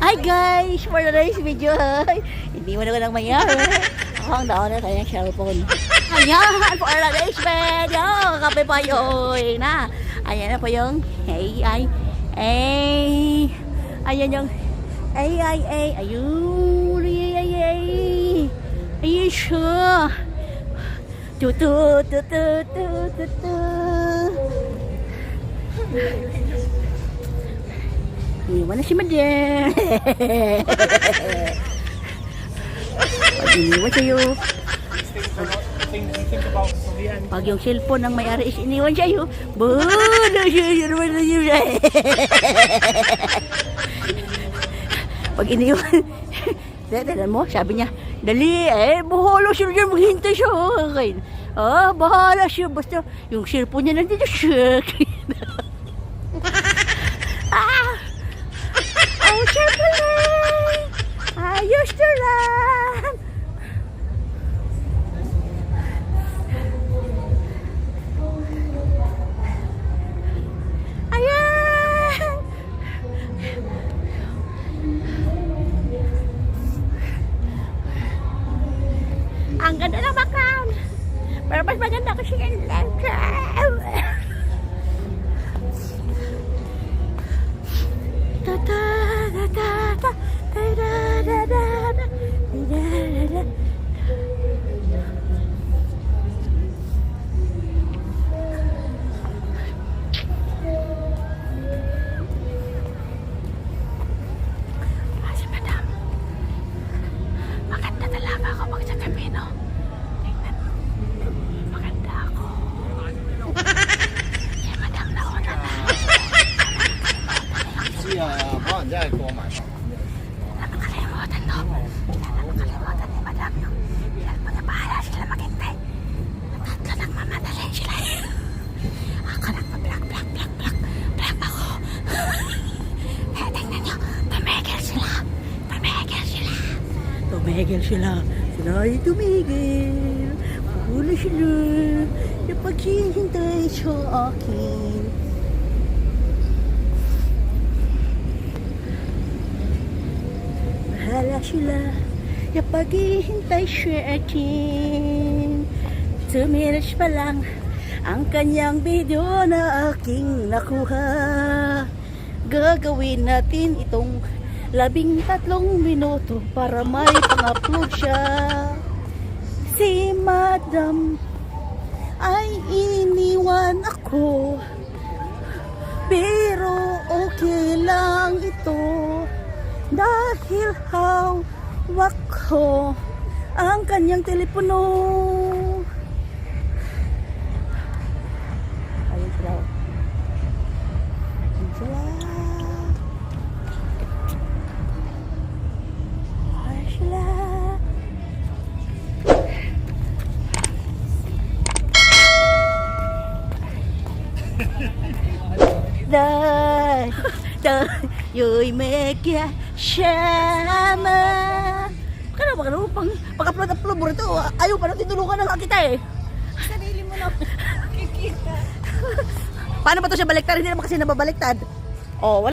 Hi guys! For today's video, hindi mo na ko nang mayari. Ako ang daon na kanyang cellphone. Ayan! For today's video, kape pa yun na. Ayan na po yung AI. Ayan yung AI. Ayun! Ayun siya! Tutu. Iwan na si Madam. Iniwan sa'yo. Pag yung cellphone ng may-ari is iniwan sa'yo. Pag iniwan, dahil mo, sabi niya, dali, bahala siya dyan, maghintay siya. Okay. Bahala siya, basta yung cellphone niya nandito siya. Siyempre lang! Ayos na lang! Ayan! Ang ganda ng background! Pero mas maganda kasi yung background! Si Madam, maganda talaga ako pag sa gabi, no? Tingnan mo, maganda ako. Si Madam nauna na. 是啊，帮人家给我买吧。 Nakakalimutan, no? Nakakalimutan ni Madam yung cellphone niya. Bahala sila maghintay. Tatlo nagmamadali sila. Ako nagpa-block ako. Tingnan nyo, tumigil sila. Sila ay tumigil. Pula sila na paghihintay sa akin. Bahala sila na paghihintay sa akin. 2 minutes pa lang ang kanyang video na aking nakuha. Gagawin natin itong 13 minuto para may pang-upload siya. Si Madam ay iniwan ako, pero okay lang ito dahil hawak ko ang kanyang telepono. Ayun sila. Yoy mekya shama. Baka pag-upload mo rito, ayaw pa natin tulungan ng kita eh. Sarili mo na kikita. Paano ba ito siya baliktad? Hindi naman kasi nababaliktad. Oh, wala.